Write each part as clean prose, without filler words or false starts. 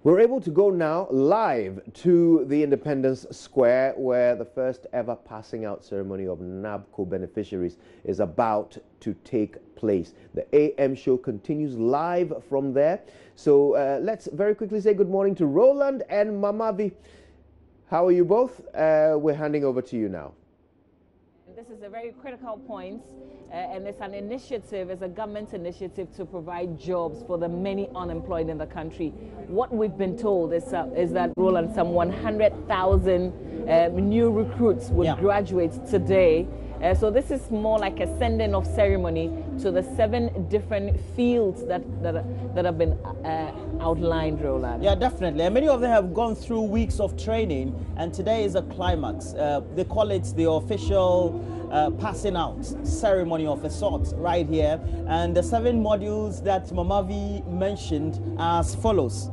We're able to go now live to the Independence Square, where the first ever passing out ceremony of NABCO beneficiaries is about to take place. The AM show continues live from there. So let's very quickly say good morning to Roland and Mamavi. How are you both? We're handing over to you now. This is a very critical point, and it's an initiative, it's a government initiative to provide jobs for the many unemployed in the country. What we've been told is that, Roland, some 100,000 new recruits would graduate today. So this is more like a sending-off ceremony to the 7 different fields that have been outlined, Roland. Yeah, definitely. And many of them have gone through weeks of training, and today is a climax. They call it the official passing out ceremony of a sort right here. And the 7 modules that Mamavi mentioned are as follows: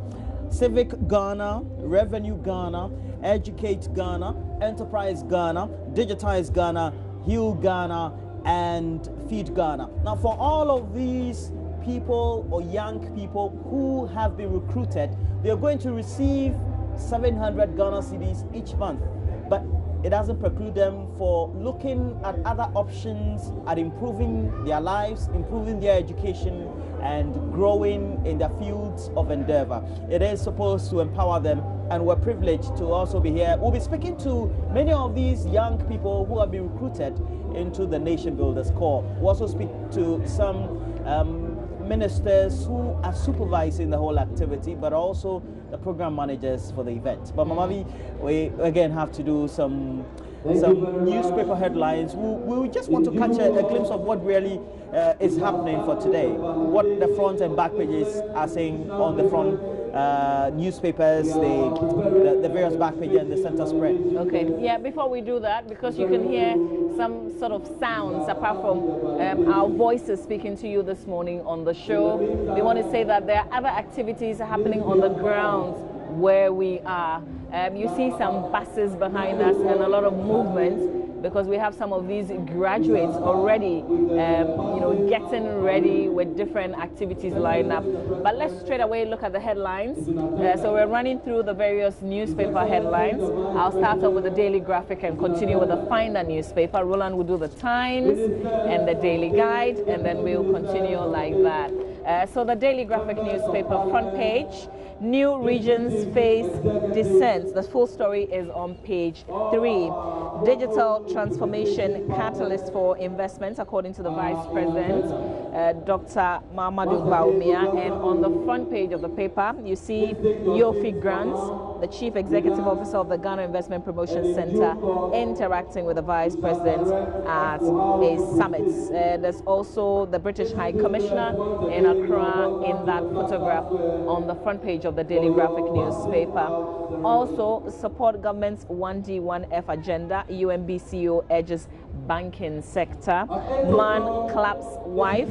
Civic Ghana, Revenue Ghana, Educate Ghana, Enterprise Ghana, Digitize Ghana, Heal Ghana, and Feed Ghana. Now, for all of these people or young people who have been recruited, they're going to receive 700 Ghana cedis each month. But it doesn't preclude them for looking at other options at improving their lives, improving their education, and growing in their fields of endeavor. It is supposed to empower them, and we're privileged to also be here. We'll be speaking to many of these young people who have been recruited into the Nation Builders Corps. We'll also speak to some ministers who are supervising the whole activity, but also the program managers for the event. But Mamavi, we again have to do some newspaper headlines. We just want to catch a glimpse of what really is happening for today, what the front and back pages are saying on the front newspapers, the various back pages and the center spread. Okay, yeah, before we do that, because you can hear some sort of sounds apart from our voices speaking to you this morning on the show, we want to say that there are other activities happening on the ground where we are. You see some buses behind us and a lot of movement, because we have some of these graduates already, getting ready with different activities lined up. But let's straight away look at the headlines. So we're running through the various newspaper headlines. I'll start off with the Daily Graphic and continue with the Finder newspaper. Roland will do the Times and the Daily Guide, and then we'll continue like that. So the Daily Graphic newspaper front page: new regions face dissent. The full story is on page 3. Digital transformation catalyst for investments, according to the Vice President, Dr. Mahamudu Bawumia. And on the front page of the paper, you see Yofi Grants, the Chief Executive Officer of the Ghana Investment Promotion Center, interacting with the Vice President at a summit. There's also the British High Commissioner in Accra in that photograph on the front page of the Daily Graphic newspaper. Also, support government's 1D1F agenda. UNB CEO urges banking sector. Man claps wife,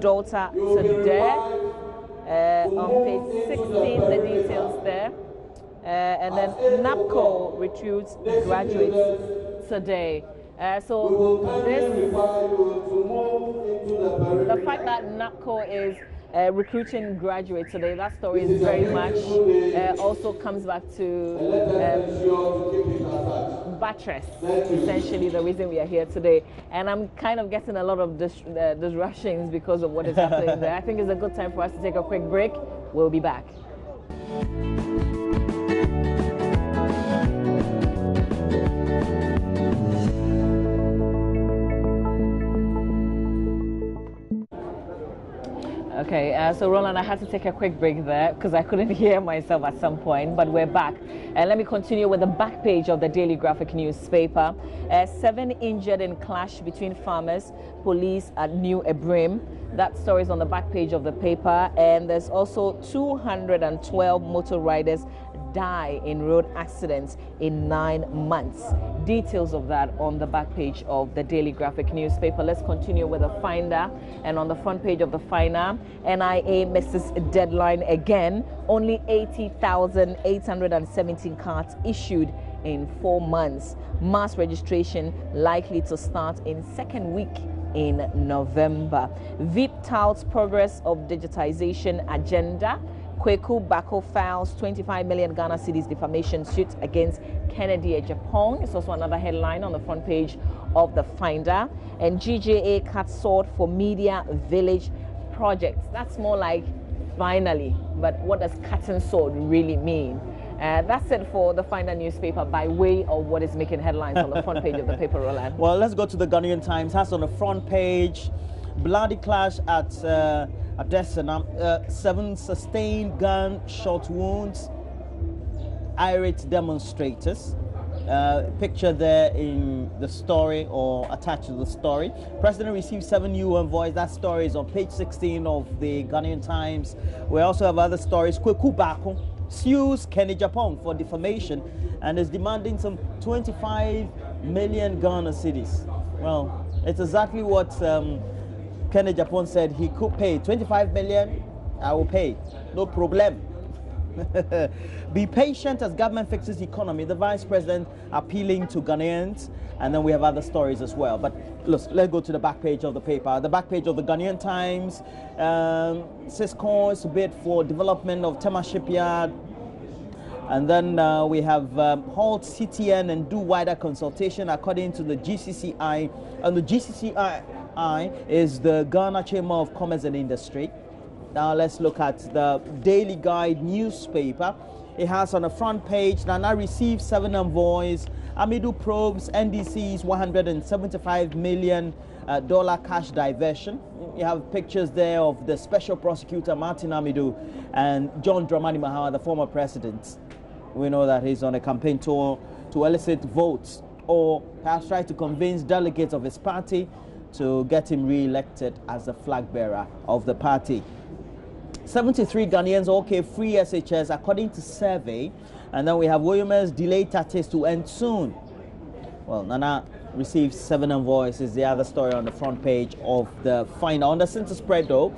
daughter to death. On page 16, the details there. And then NABCO recruits graduates today. So the fact that NABCO is recruiting graduates today, that story is very much also comes back to buttress essentially the reason we are here today. And I'm kind of getting a lot of disruptions because of what is happening there. I think it's a good time for us to take a quick break. We'll be back. Okay, so Roland, I had to take a quick break there because I couldn't hear myself at some point, but we're back. And let me continue with the back page of the Daily Graphic newspaper. 7 injured in clash between farmers, police at New Ebrim. That story is on the back page of the paper. And there's also 212 motor riders die in road accidents in 9 months. Details of that on the back page of the Daily Graphic newspaper. Let's continue with the Finder. And on the front page of the Finder, NIA misses deadline again. Only 80,817 cards issued in 4 months. Mass registration likely to start in second week in November. Veep touts progress of digitization agenda. Kweku Bako files 25 million Ghana cedis defamation suit against Kennedy Japan. It's also another headline on the front page of the Finder. And GJA cuts sword for media village projects. That's more like finally, but what does cut and sword really mean? That's it for the Finder newspaper by way of what is making headlines on the front page of the paper, Roland. Well, let's go to the Ghanaian Times. Has on the front page, bloody clash at Adesina, 7 sustained gunshot wounds, irate demonstrators. Picture there in the story or attached to the story. President received 7 new envoys. That story is on page 16 of the Ghanaian Times. We also have other stories. Kweku Bako sues Kennedy Japan for defamation and is demanding some 25 million Ghana cedis. Well, it's exactly what Kennedy Japan said he could pay. 25 million, I will pay. No problem. Be patient as government fixes the economy. The vice president appealing to Ghanaians, and then we have other stories as well. But let's go to the back page of the paper. The back page of the Ghanaian Times says calls to bid for development of Tema Shipyard, and then we have halt CTN and do wider consultation according to the GCCI, and the GCCI is the Ghana Chamber of Commerce and Industry. Now let's look at the Daily Guide newspaper. It has on the front page, Nana received 7 envoys. Amidu probes NDC's $175 million cash diversion. You have pictures there of the special prosecutor Martin Amidu and John Dramani Mahama, the former president. We know that he's on a campaign tour to elicit votes or perhaps try to convince delegates of his party to get him re-elected as the flag bearer of the party. 73 Ghanaians okay free SHS according to survey, and then we have Williams delayed tactics to end soon. Well, Nana received 7 envoys is the other story on the front page of the Finder. On the center spread though,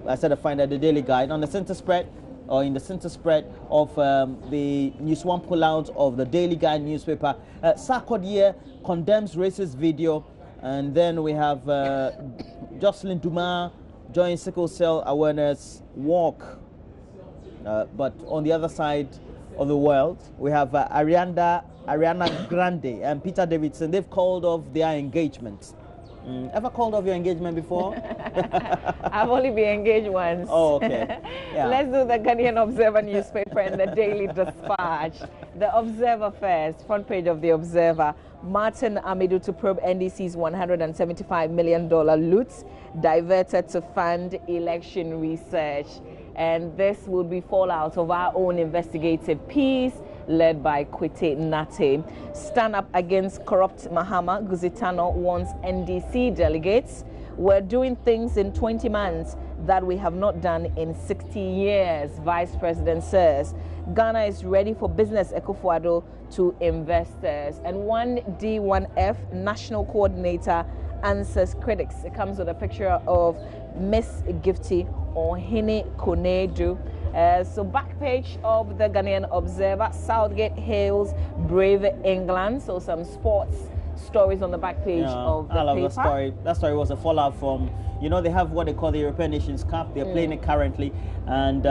I said the Finder, the Daily Guide. On the center spread, or in the center spread of the News One pullout of the Daily Guide newspaper, Sarkodie condemns racist video, and then we have Jocelyn Duma join sickle cell awareness walk. But on the other side of the world, we have Ariana Grande and Peter Davidson. They've called off their engagement. Ever called off your engagement before? I've only been engaged once. Oh, okay. Yeah. Let's do the Ghanaian Observer newspaper and the Daily Dispatch. The Observer first, front page of the Observer. Martin Amidu to probe NDC's $175 million loots diverted to fund election research. And this will be fallout of our own investigative piece led by Kwete Nate. Stand up against corrupt Mahama, Guzitano warns NDC delegates. We're doing things in 20 months that we have not done in 60 years, Vice President says. Ghana is ready for business, Ekufuado to investors. And 1D1F National Coordinator answers critics. It comes with a picture of Miss Gifty Ohene Konedu. So back page of the Ghanaian Observer, Southgate hails brave England. So some sports stories on the back page of the paper. I love the story. That story was a fallout from, you know, they have what they call the European Nations Cup. They're playing it currently. And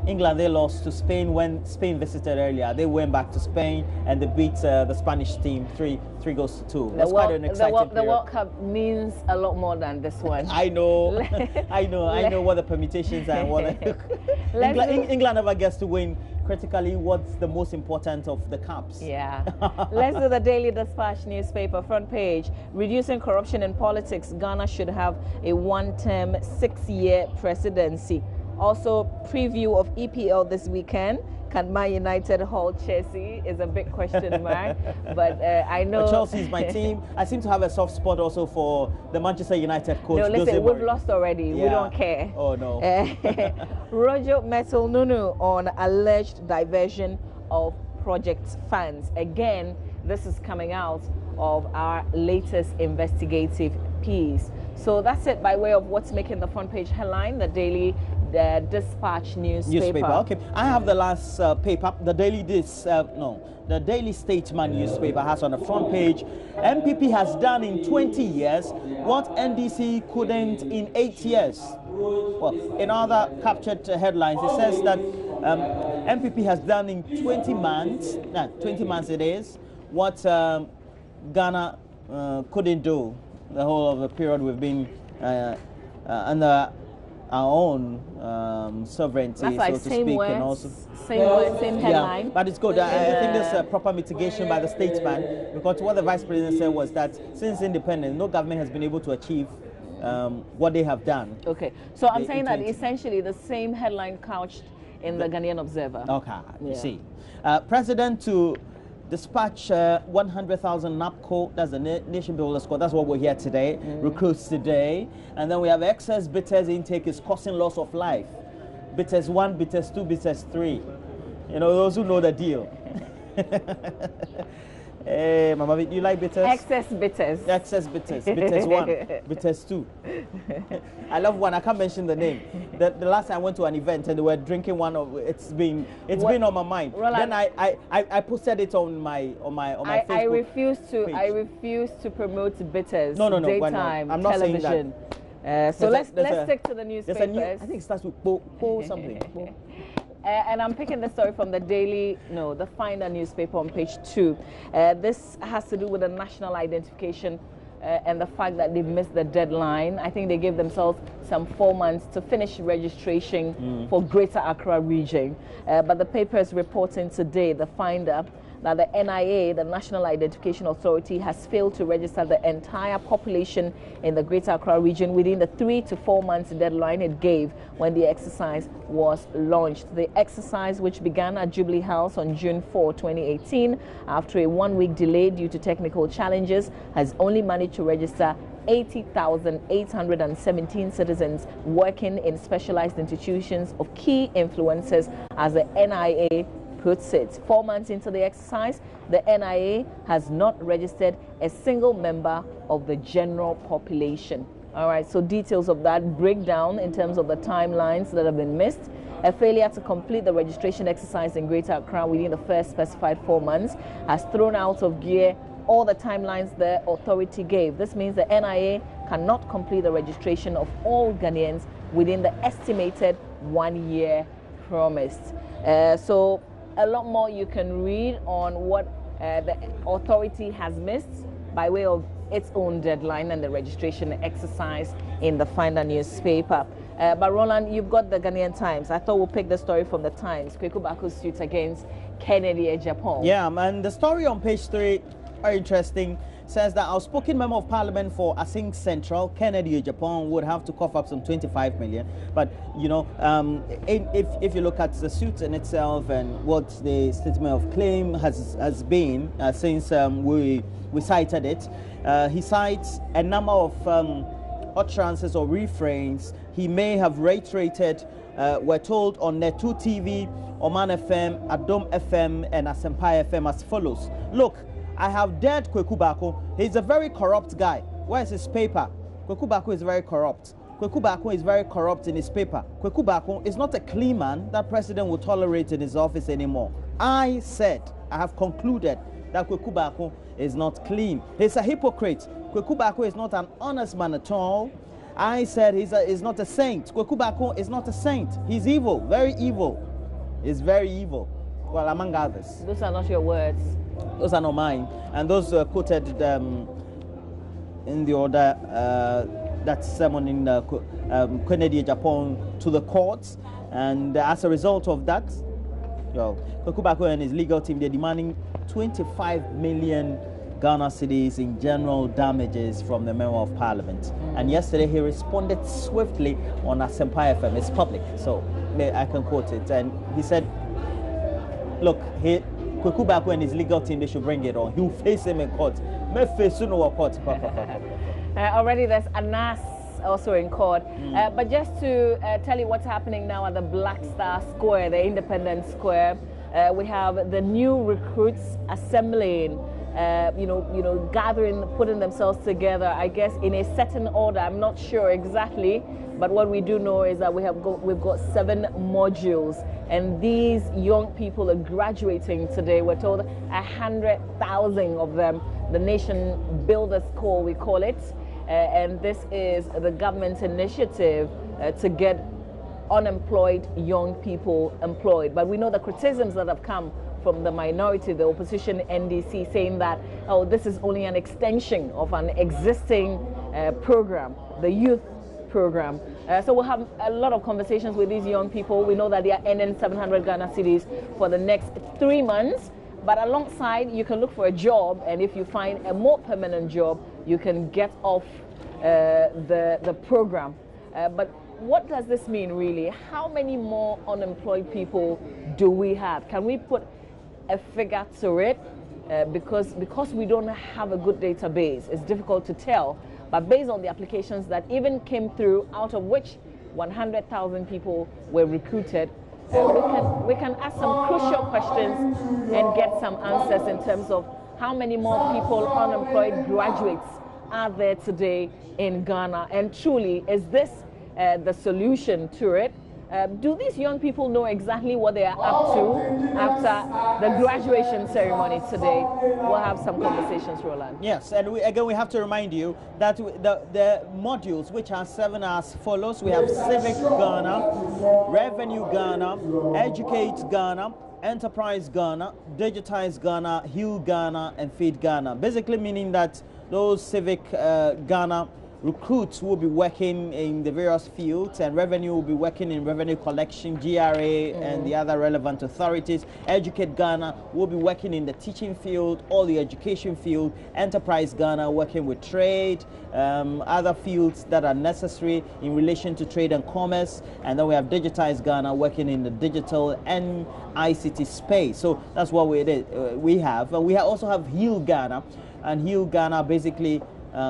England, they lost to Spain when Spain visited earlier. They went back to Spain and they beat the Spanish team 3 goals to 2. That's quite an exciting period. The World Cup means a lot more than this one. I know. I know what the permutations are. What England never gets to win. Critically, what's the most important of the cups? Yeah. Let's do the Daily Dispatch newspaper front page. Reducing corruption in politics. Ghana should have a one-term 6-year presidency. Also, preview of EPL this weekend. Can Man United hold Chelsea is a big question mark. But I know... But Chelsea is my team. I seem to have a soft spot also for the Manchester United coach. No, listen, we've lost already. Yeah. We don't care. Oh, no. Roger Metal Nunu on alleged diversion of project funds. Again, this is coming out of our latest investigative piece. So that's it by way of what's making the front page headline, the Daily Dispatch newspaper. Okay, I have the last paper, the the Daily Statesman newspaper has on the front page, MPP has done in 20 years what NDC couldn't in 8 years. Well, in other captured headlines, it says that MPP has done in 20 months it is, what Ghana couldn't do the whole of the period we've been under our own sovereignty, that's like so to same speak, words, and also same headline. Yeah, but it's good. I think there's a proper mitigation by the statesman, because what the vice president said was that since independence, no government has been able to achieve what they have done. Okay, so I'm saying that essentially the same headline couched in the Ghanaian Observer. Okay, yeah. You see. President to dispatch 100,000 NAPCO, that's the Nation Builder Squad, that's what we're here today, recruits today. And then we have excess bitters intake is causing loss of life. Bitters 1, bitters 2, bitters 3. You know, those who know the deal. Hey, Mama, you like bitters? Excess bitters. Excess bitters. Bitters 1, bitters 2. I love one. I can't mention the name. The last time I went to an event and they were drinking one of it's been on my mind. Roland, then I posted it on my Facebook. I refuse to promote bitters. No. Daytime I'm not television. saying that. So let's stick to the newspapers. I think it starts with po something. Po. And I'm picking the story from the the Finder newspaper on page 2. This has to do with the national identification and the fact that they've missed the deadline. I think they gave themselves some 4 months to finish registration for Greater Accra region. But the paper is reporting today, the Finder, that the NIA, the National Identification Authority, has failed to register the entire population in the Greater Accra region within the 3 to 4 months deadline it gave when the exercise was launched. The exercise, which began at Jubilee House on June 4, 2018, after a 1-week delay due to technical challenges, has only managed to register 80,817 citizens working in specialized institutions of key influencers, as the NIA puts it. 4 months into the exercise, the NIA has not registered a single member of the general population. All right, so details of that breakdown in terms of the timelines that have been missed. A failure to complete the registration exercise in Greater Accra within the first specified 4 months has thrown out of gear all the timelines the authority gave. This means the NIA cannot complete the registration of all Ghanaians within the estimated 1 year promised. So a lot more you can read on what the authority has missed by way of its own deadline and the registration exercise in the Finder newspaper. But Roland, you've got the Ghanaian Times. I thought we'll pick the story from the Times. Kweku Bako's suit against Kennedy Japan. Yeah, and the story on page 3, very interesting, says that outspoken member of parliament for Asing Central, Kennedy Japan, would have to cough up some 25 million. But, you know, if you look at the suit in itself and what the statement of claim has been since we cited it, he cites a number of utterances or refrains he may have reiterated, we're told, on Netu TV, Oman FM, Adom FM, and Asempa FM as follows. Look, I have dared Kweku Bako. He's a very corrupt guy. Where's his paper? Kweku Bako is very corrupt. Kweku Bako is very corrupt in his paper. Kweku Bako is not a clean man that president will tolerate in his office anymore. I have concluded that Kweku Bako is not clean. He's a hypocrite. Kweku Bako is not an honest man at all. I said he's not a saint. Kweku Bako is not a saint. He's evil, very evil. He's very evil. Well, among others. Those are not your words. Those are not mine. And those quoted in the order that summoning Kennedy Japan to the courts. And as a result of that, Kweku Bako and his legal team, they're demanding 25 million Ghana cedis in general damages from the member of parliament. And yesterday he responded swiftly on Asempa FM. It's public, so I can quote it. And he said, look, Kweku Bako and his legal team, they should bring it on. He'll face him in court. Already there's Anas also in court. But just to tell you what's happening now at the Black Star Square, the Independence Square, we have the new recruits assembling gathering, putting themselves together, I guess, in a certain order. I'm not sure exactly, but what we do know is that we've got 7 modules, and these young people are graduating today. We're told 100,000 of them. The Nation Builders Corps, we call it, and this is the government's initiative to get unemployed young people employed. But we know the criticisms that have come from the minority, the opposition NDC, saying that, oh, this is only an extension of an existing program, the youth program. So we'll have a lot of conversations with these young people. We know that they are earning 700 Ghana cedis for the next 3 months. But alongside, you can look for a job, and if you find a more permanent job, you can get off the program. But what does this mean really? How many more unemployed people do we have? Can we put a figure to it? Because we don't have a good database, it's difficult to tell. But based on the applications that even came through, out of which 100,000 people were recruited, we can ask some crucial questions and get some answers in terms of how many more people, unemployed graduates, are there today in Ghana. And truly, is this the solution to it? Do these young people know exactly what they are up to after the graduation ceremony today? We'll have some conversations, Roland. Yes, and we have to remind you that the modules, which are 7, as follows. We have Civic Ghana, Revenue Ghana, Educate Ghana, Enterprise Ghana, Digitize Ghana, Heal Ghana, and Feed Ghana. Basically meaning that those Civic Ghana recruits will be working in the various fields, and revenue will be working in revenue collection, GRA, and the other relevant authorities. Educate Ghana will be working in the teaching field, all the education field. Enterprise Ghana working with trade, other fields that are necessary in relation to trade and commerce. And then we have Digitize Ghana working in the digital and ICT space. So that's what we have. And we also have Heal Ghana, and Heal Ghana basically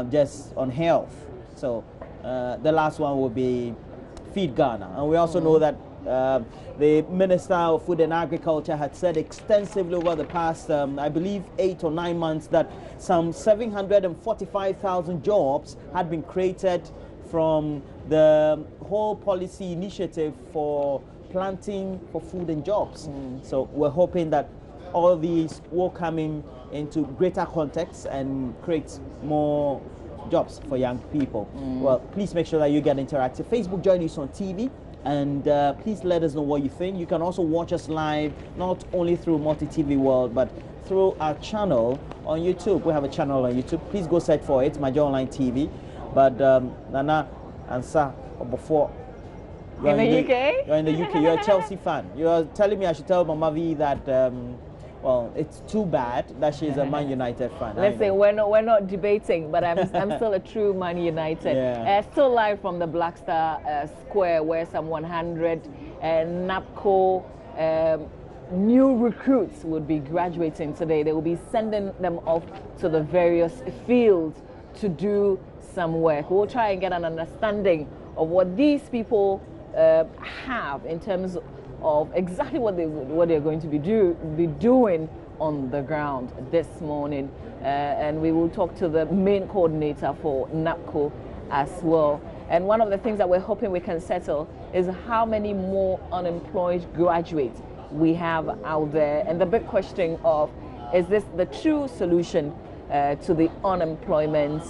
just on health. So the last one will be Feed Ghana. And we also know that the Minister of Food and Agriculture had said extensively over the past, I believe, 8 or 9 months that some 745,000 jobs had been created from the whole policy initiative for planting for food and jobs. So we're hoping that all these will come into greater context and create more jobs for young people. Well, please make sure that you get interactive. Facebook, JoyNews on TV, and please let us know what you think. You can also watch us live, not only through Multi-TV World, but through our channel on YouTube. We have a channel on YouTube. Please go search for it, Major Online TV. But Nana and Sa, before you're in the UK? You're in the UK. You're a Chelsea fan. You're telling me I should tell Mama V that well, it's too bad that she's a Man United fan. Listen, we're not debating, but I'm still a true Man United. Yeah. Still live from the Black Star Square, where some 100 NAPCO new recruits would be graduating today. They will be sending them off to the various fields to do some work. We'll try and get an understanding of what these people have in terms of exactly what they're going to be doing on the ground this morning, and we will talk to the main coordinator for NAPCO as well. And one of the things that we're hoping we can settle is how many more unemployed graduates we have out there, and the big question of, is this the true solution to the unemployment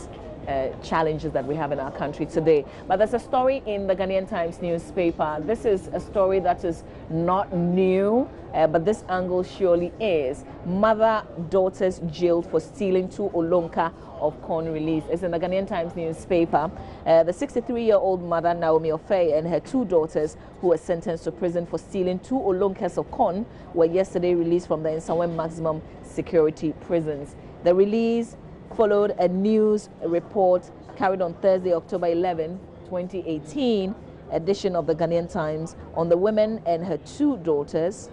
challenges that we have in our country today? But there's a story in the Ghanaian Times newspaper. This is a story that is not new, but this angle surely is. Mother, daughters jailed for stealing 2 olonka of corn release. It's in the Ghanaian Times newspaper. The 63-year-old mother, Naomi Ofei, and her 2 daughters, who were sentenced to prison for stealing 2 olonkas of corn, were yesterday released from the Nsawam maximum security prisons. The release followed a news report carried on Thursday, October 11, 2018, edition of the Ghanaian Times on the women and her 2 daughters,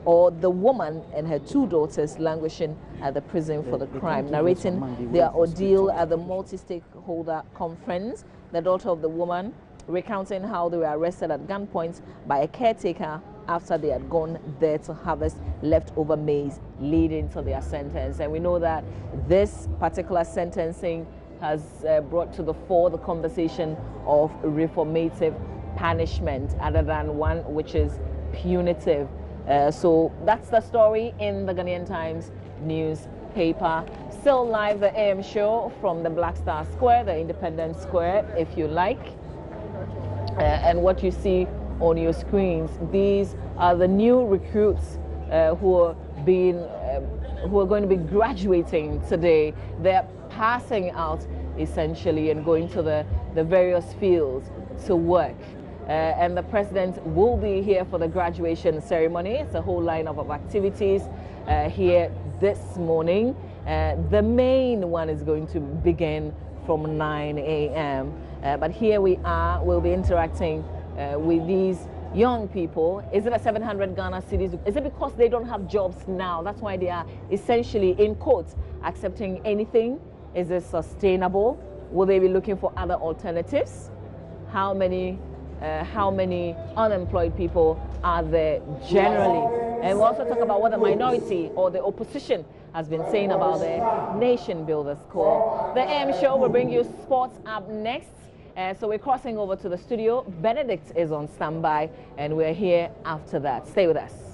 or the woman and her 2 daughters languishing at the prison for the crime. Narrating their ordeal at the multi-stakeholder conference, the daughter of the woman recounting how they were arrested at gunpoint by a caretaker after they had gone there to harvest leftover maize, leading to their sentence. And we know that this particular sentencing has brought to the fore the conversation of reformative punishment other than one which is punitive. So that's the story in the Ghanaian Times newspaper. Still live, the AM show from the Black Star Square, the Independence Square, if you like. And what you see on your screens, these are the new recruits who are going to be graduating today. They're passing out essentially and going to the various fields to work. And the president will be here for the graduation ceremony. It's a whole lineup of activities here this morning. The main one is going to begin from 9 a.m. But here we are. We'll be interacting with these young people. Is it a 700 Ghana cedis? Is it because they don't have jobs now? That's why they are essentially, in quotes, accepting anything? Is it sustainable? Will they be looking for other alternatives? How many unemployed people are there generally? And we'll also talk about what the minority or the opposition has been saying about the Nation Builders Corps. The AM show will bring you sports up next. So we're crossing over to the studio. Benedict is on standby, and we're here after that. Stay with us.